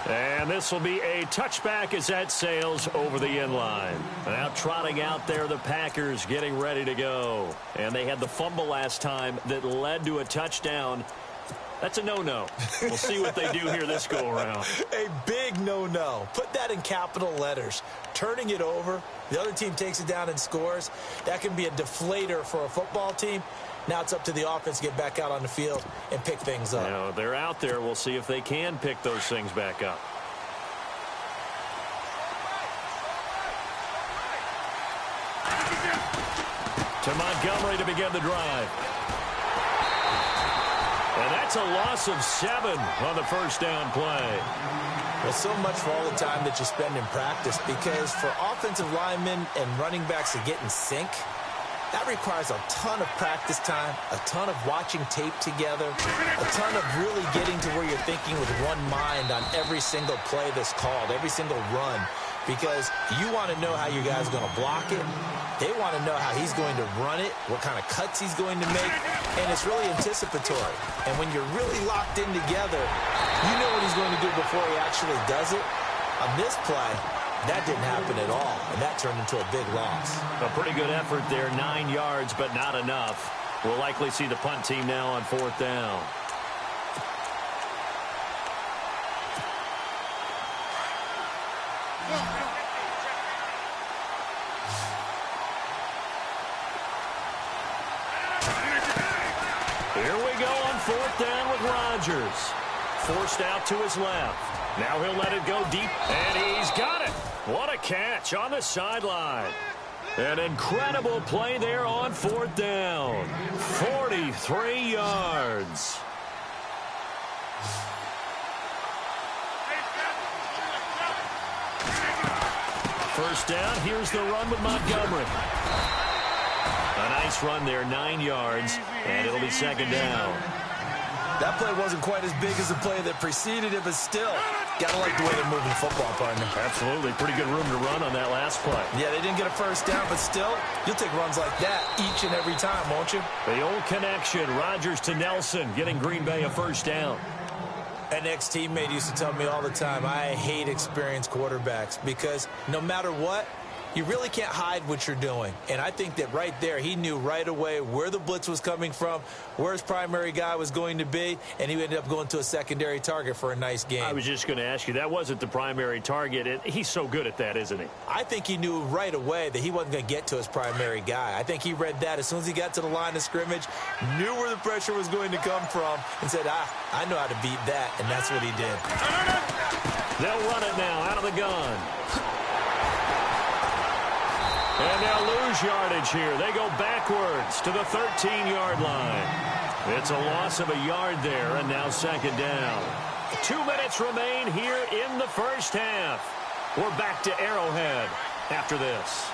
And this will be a touchback as that sails over the end line. Now trotting out there, the Packers getting ready to go. And they had the fumble last time that led to a touchdown. That's a no-no. We'll see what they do here this go-around. A big no-no. Put that in capital letters. Turning it over, the other team takes it down and scores. That can be a deflator for a football team. Now it's up to the offense to get back out on the field and pick things up. Now, they're out there. We'll see if they can pick those things back up. To Montgomery to begin the drive. And that's a loss of 7 on the first down play. Well, so much for all the time that you spend in practice, because for offensive linemen and running backs to get in sync, that requires a ton of practice time, a ton of watching tape together, a ton of really getting to where you're thinking with one mind on every single play that's called, every single run, because you want to know how your guy's going to block it. They want to know how he's going to run it, what kind of cuts he's going to make, and it's really anticipatory. And when you're really locked in together, you know what he's going to do before he actually does it. On this play, that didn't happen at all, and that turned into a big loss. A pretty good effort there, 9 yards, but not enough. We'll likely see the punt team now on 4th down. Here we go on 4th down with Rodgers. Forced out to his left. Now he'll let it go deep, and he's got it. What a catch on the sideline. An incredible play there on 4th down. 43 yards. First down, here's the run with Montgomery. A nice run there, 9 yards, and it'll be 2nd down. That play wasn't quite as big as the play that preceded it, but still, gotta like the way they're moving the football, partner. Absolutely. Pretty good room to run on that last play. Yeah, they didn't get a first down, but still, you'll take runs like that each and every time, won't you? The old connection, Rodgers to Nelson, getting Green Bay a first down. An ex-teammate used to tell me all the time, I hate experienced quarterbacks because no matter what, you really can't hide what you're doing. And I think that right there, he knew right away where the blitz was coming from, where his primary guy was going to be, and he ended up going to a secondary target for a nice game. I was just going to ask you, that wasn't the primary target. He's so good at that, isn't he? I think he knew right away that he wasn't going to get to his primary guy. I think he read that as soon as he got to the line of scrimmage, knew where the pressure was going to come from, and said, I know how to beat that, and that's what he did. They'll run it now out of the gun. And they'll lose yardage here. They go backwards to the 13-yard line. It's a loss of a yard there, and now 2nd down. 2 minutes remain here in the first half. We're back to Arrowhead after this.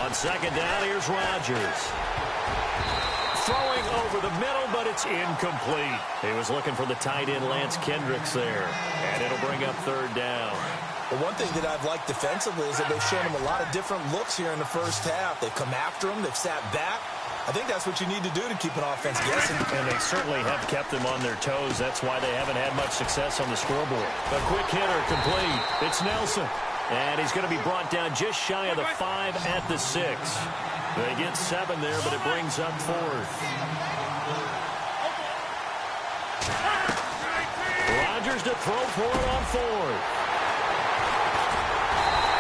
On 2nd down, here's Rodgers. Throwing over the middle, but it's incomplete. He was looking for the tight end, Lance Kendricks, there. And it'll bring up 3rd down. Well, one thing that I've liked defensively is that they've shown him a lot of different looks here in the first half. They've come after him. They've sat back. I think that's what you need to do to keep an offense guessing. And they certainly have kept them on their toes. That's why they haven't had much success on the scoreboard. A quick hitter complete. It's Nelson. And he's going to be brought down just shy of the 5 at the 6. They get 7 there, but it brings up 4th. Rodgers to throw for it on 4th.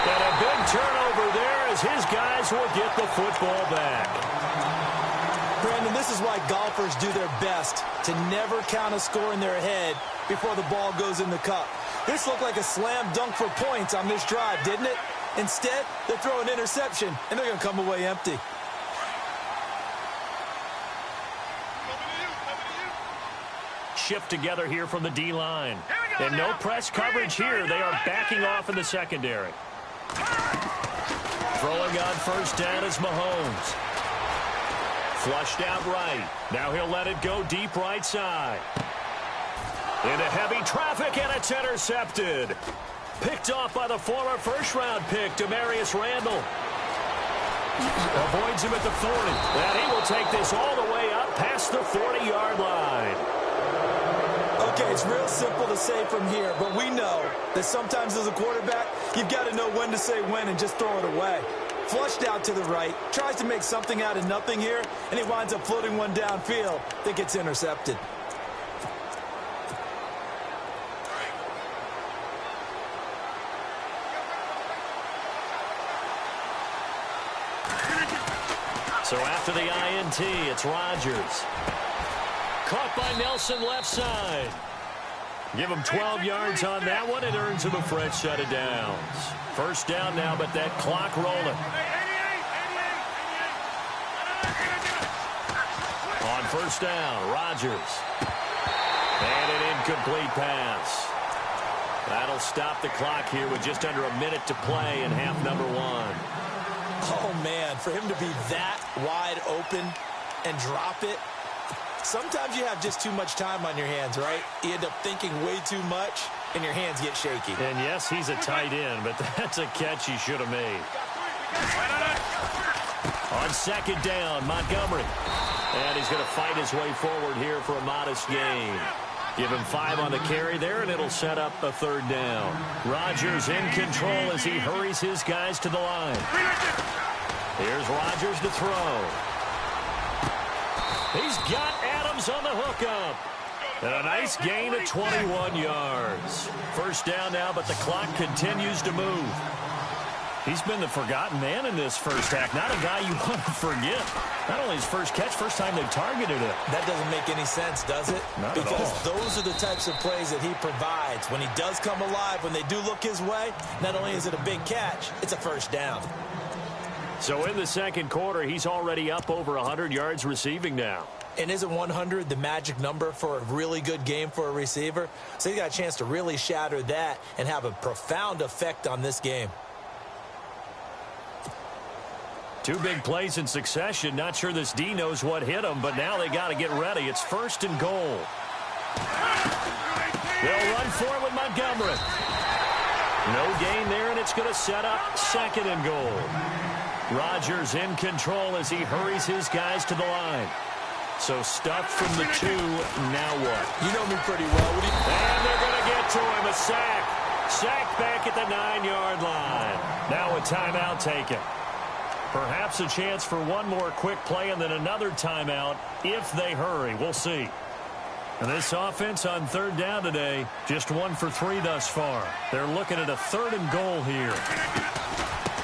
And a big turnover there as his guys will get the football back. Brandon, this is why golfers do their best to never count a score in their head before the ball goes in the cup. This looked like a slam dunk for points on this drive, didn't it? Instead, they throw an interception, and they're going to come away empty. Shift together here from the D-line. And no press coverage here. They are backing off in the secondary. Throwing on 1st down is Mahomes. Flushed out right. Now he'll let it go deep right side. Into heavy traffic, and it's intercepted. Picked off by the former first-round pick, Demarius Randall. Avoids him at the 40. And he will take this all the way up past the 40-yard line. Okay, it's real simple to say from here, but we know that sometimes as a quarterback, you've got to know when to say when and just throw it away. Flushed out to the right, tries to make something out of nothing here, and he winds up floating one downfield that gets intercepted. So after the INT, it's Rodgers. Caught by Nelson left side. Give him 12 yards on that one. It earns him a fresh set of downs. First down now, but that clock rolling. On first down, Rodgers. And an incomplete pass. That'll stop the clock here with just under a minute to play in half number one. Oh, man, for him to be that wide open and drop it. Sometimes you have just too much time on your hands, right? You end up thinking way too much, and your hands get shaky. And, yes, he's a tight end, but that's a catch he should have made. On second down, Montgomery. And he's going to fight his way forward here for a modest gain. Give him 5 on the carry there, and it'll set up a third down. Rodgers in control as he hurries his guys to the line. Here's Rodgers to throw. He's got Adams on the hookup. And a nice gain of 21 yards. First down now, but the clock continues to move. He's been the forgotten man in this first half. Not a guy you want to forget. Not only his first catch, first time they targeted him. That doesn't make any sense, does it? Not at all. Because those are the types of plays that he provides. When he does come alive, when they do look his way, not only is it a big catch, it's a first down. So in the second quarter, he's already up over 100 yards receiving now. And isn't 100 the magic number for a really good game for a receiver? So he's got a chance to really shatter that and have a profound effect on this game. 2 big plays in succession. Not sure this D knows what hit him, but now they got to get ready. It's first and goal. They'll run for it with Montgomery. No gain there, and it's going to set up second and goal. Rodgers in control as he hurries his guys to the line. So stuffed from the 2, now what? You know me pretty well. And they're going to get to him, a sack. Sack back at the 9-yard line. Now a timeout taken. Perhaps a chance for one more quick play and then another timeout if they hurry. We'll see. And this offense on third down today, just 1 for 3 thus far. They're looking at a third and goal here.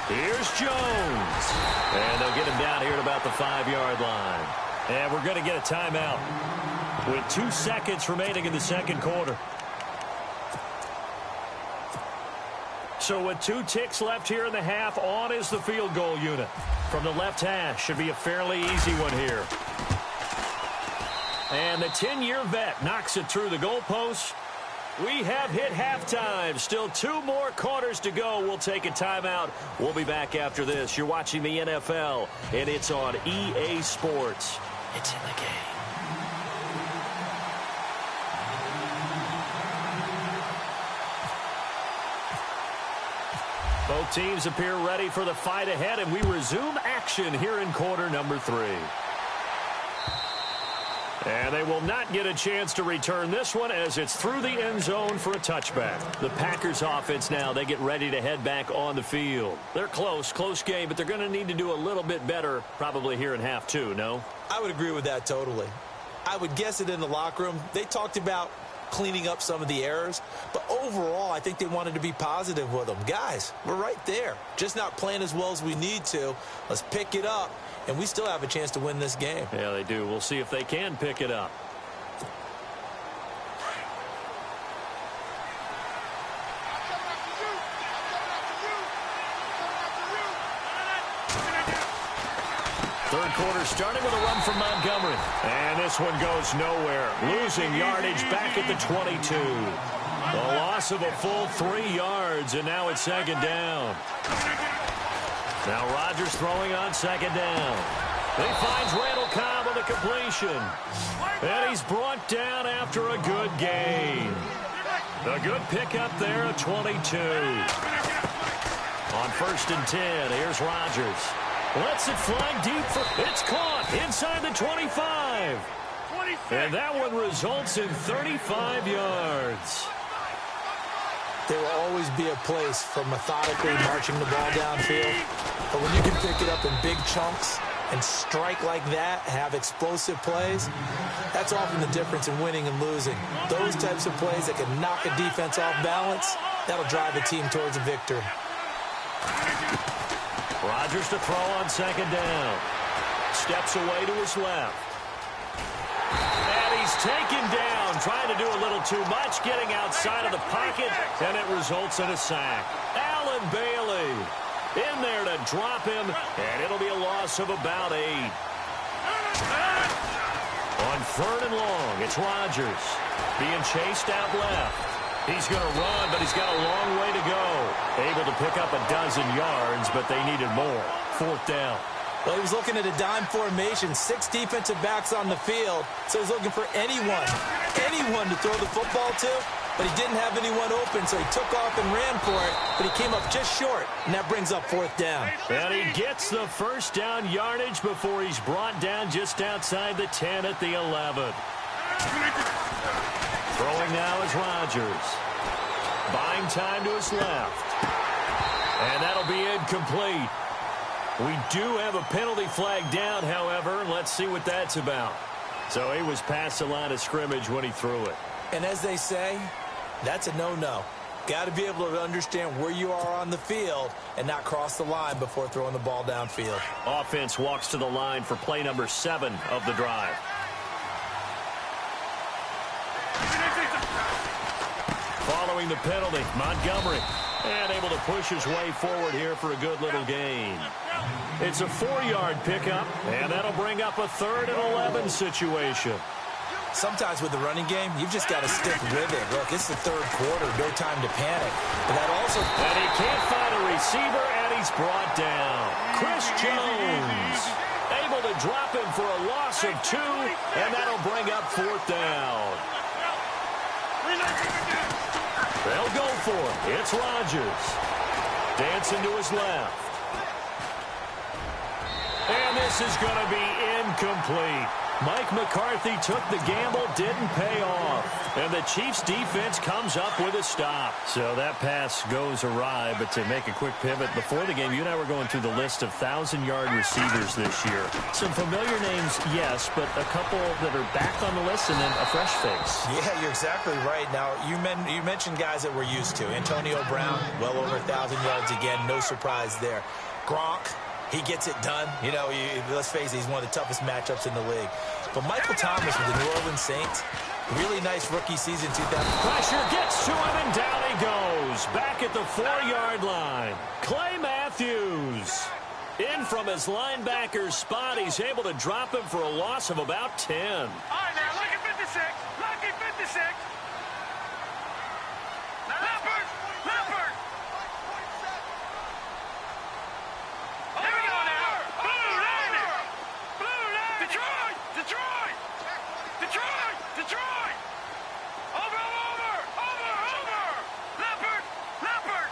Here's Jones. And they'll get him down here at about the 5-yard line. And we're going to get a timeout with 2 seconds remaining in the second quarter. So with 2 ticks left here in the half, on is the field goal unit. From the left hash, should be a fairly easy one here. And the 10-year vet knocks it through the goalpost. We have hit halftime. Still 2 more quarters to go. We'll take a timeout. We'll be back after this. You're watching the NFL, and it's on EA Sports. It's in the game. Both teams appear ready for the fight ahead, and we resume action here in quarter number 3. And they will not get a chance to return this one as it's through the end zone for a touchback. The Packers offense now, they get ready to head back on the field. They're close game, but they're going to need to do a little bit better probably here in half 2, no? I would agree with that totally. I would guess it in the locker room. They talked about cleaning up some of the errors, but overall I think they wanted to be positive with them. Guys, we're right there, just not playing as well as we need to. Let's pick it up, and we still have a chance to win this game. Yeah, they do. We'll see if they can pick it up. Third quarter starting with a run from Montgomery. And this one goes nowhere. Losing yardage back at the 22. A loss of a full 3 yards, and now it's second down. Now Rodgers throwing on second down. He finds Randall Cobb on the completion. And he's brought down after a good gain. A good pickup there, a 22. On 1st and 10, here's Rodgers. Lets it fly deep. It's caught inside the 25. 26. And that one results in 35 yards. There will always be a place for methodically marching the ball downfield. But when you can pick it up in big chunks and strike like that, have explosive plays, that's often the difference in winning and losing. Those types of plays that can knock a defense off balance, that'll drive the team towards a victory. Rodgers to throw on 2nd down. Steps away to his left. And he's taken down, trying to do a little too much, getting outside of the pocket, and it results in a sack. Allen Bailey in there to drop him, and it'll be a loss of about 8. On 3rd and long, it's Rodgers being chased out left. He's going to run, but he's got a long way to go. Able to pick up a dozen yards, but they needed more. 4th down. Well, he was looking at a dime formation, 6 defensive backs on the field, so he's looking for anyone to throw the football to, but he didn't have anyone open, so he took off and ran for it, but he came up just short, and that brings up 4th down. And he gets the 1st down yardage before he's brought down just outside the 10 at the 11. Throwing now is Rodgers. Buying time to his left. And that'll be incomplete. We do have a penalty flag down, however. Let's see what that's about. So he was past the line of scrimmage when he threw it. And as they say, that's a no-no. Got to be able to understand where you are on the field and not cross the line before throwing the ball downfield. Offense walks to the line for play number 7 of the drive. Following the penalty, Montgomery, and able to push his way forward here for a good little gain. It's a 4-yard pickup, and that'll bring up a 3rd and 11 situation. Sometimes with the running game, you've just got to stick with it. Look, it's the 3rd quarter, no time to panic. But that also... And he can't find a receiver, and he's brought down. Chris Jones able to drop him for a loss of 2, and that'll bring up 4th down. They'll go for it. It's Rodgers. Dancing to his left. And this is going to be incomplete. Mike McCarthy took the gamble, didn't pay off. And the Chiefs' defense comes up with a stop. So that pass goes awry, but to make a quick pivot, before the game, you and I were going through the list of 1,000-yard receivers this year. Some familiar names, yes, but a couple that are back on the list and then a fresh face. Yeah, you're exactly right. Now, you mentioned guys that we're used to. Antonio Brown, well over 1,000 yards again. No surprise there. Gronk. He gets it done. You know, let's face it, he's one of the toughest matchups in the league. But Michael Thomas with the New Orleans Saints, really nice rookie season 2000. Pressure gets to him, and down he goes. Back at the 4-yard line. Clay Matthews. In from his linebacker spot. He's able to drop him for a loss of about 10. All right, now, look at 56. Look at 56. Leopard. Detroit! Over! Leopard!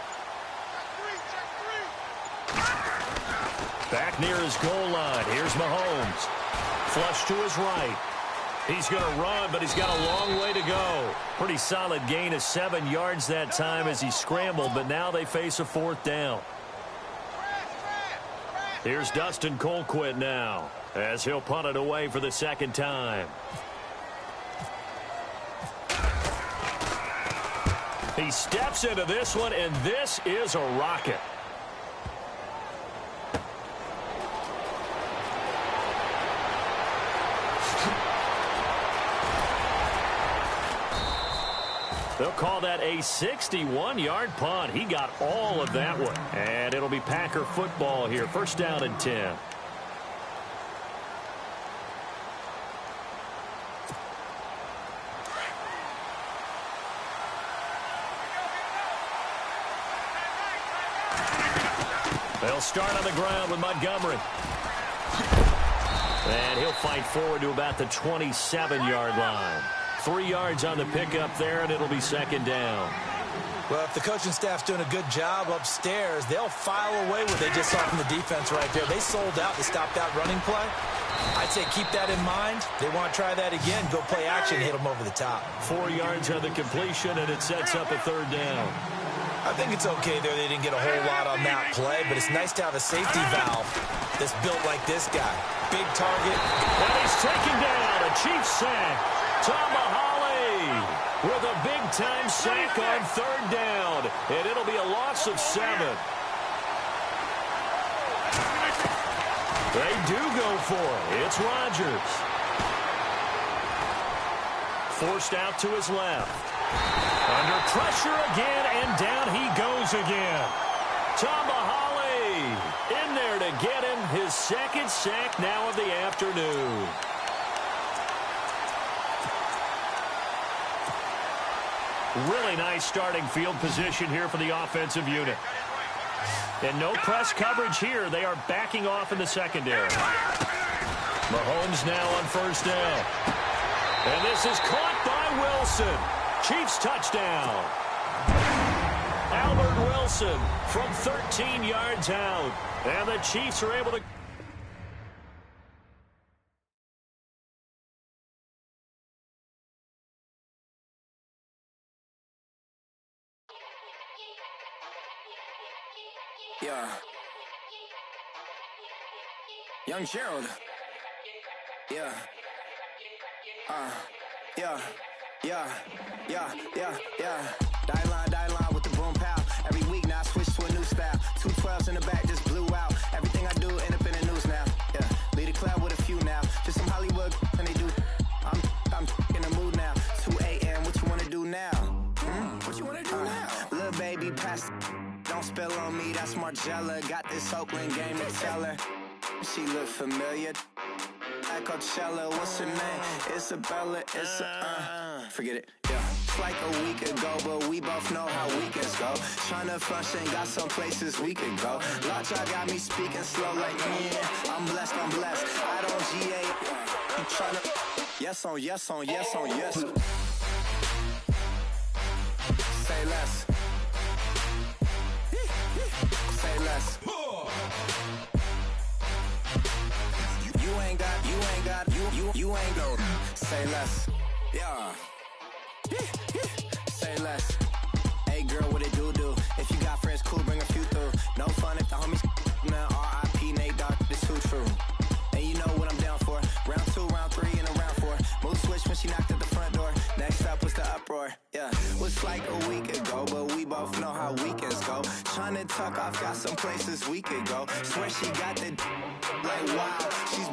Back near his goal line. Here's Mahomes. Flush to his right. He's going to run, but he's got a long way to go. Pretty solid gain of 7 yards that time as he scrambled, but now they face a 4th down. Here's Dustin Colquitt now, as he'll punt it away for the 2nd time. He steps into this one, and this is a rocket. They'll call that a 61-yard punt. He got all of that one. And it'll be Packer football here. 1st down and 10. They'll start on the ground with Montgomery. And he'll fight forward to about the 27-yard line. 3 yards on the pickup there, and it'll be second down. Well, if the coaching staff's doing a good job upstairs, they'll file away what they just saw from the defense right there. They sold out to stop that running play. I'd say keep that in mind. They want to try that again. Go play action, hit them over the top. 4 yards on the completion, and it sets up a third down. I think it's okay there. They didn't get a whole lot on that play, but it's nice to have a safety valve that's built like this guy. Big target. And he's taken down. A Chiefs sack. Tomahawley with a big-time sack on third down. And it'll be a loss of 7. They do go for it. It's Rodgers. Forced out to his left. Under pressure again, and down he goes again. Tomahawley in there to get him his second sack now of the afternoon. Really nice starting field position here for the offensive unit. And no press coverage here. They are backing off in the secondary. Mahomes now on first down. And this is caught by Wilson. Chiefs touchdown. Albert Wilson from 13 yards out. And the Chiefs are able to... Yeah. Young Gerald. Yeah. Yeah. Die line with the boom pow. Every week now I switch to a new style. 212s in the back just blew out. Everything I do end up in the news now. Yeah. Lead a club with a few now. Just some Hollywood and they do. I'm in the mood now. 2 a.m. What you wanna do now? What you wanna do now? Little baby pass. Don't spill on me, that's Margella. Got this Oakland game to tell her. She look familiar. At Coachella, what's her name? Isabella, forget it, yeah. It's like a week ago, but we both know how weekends go. Tryna function, got some places we could go. Lockjaw got me speaking slow like, yeah, I'm blessed. I don't GA. You tryna, yes on yes. Say less. Say less. You ain't no. Say less. Yeah. Say less. Hey girl, what it do? If you got friends, cool, bring a few through. No fun if the homies now R.I.P. Nate Dogg, this too true. And you know what I'm down for. Round 2, round 3, and a round 4. Mood switch when she knocked at the front door. Next up was the uproar. Yeah. Was like a week ago, but we both know how weekends go. Tryna tuck off, got some places we could go. Swear she got the like wow. She's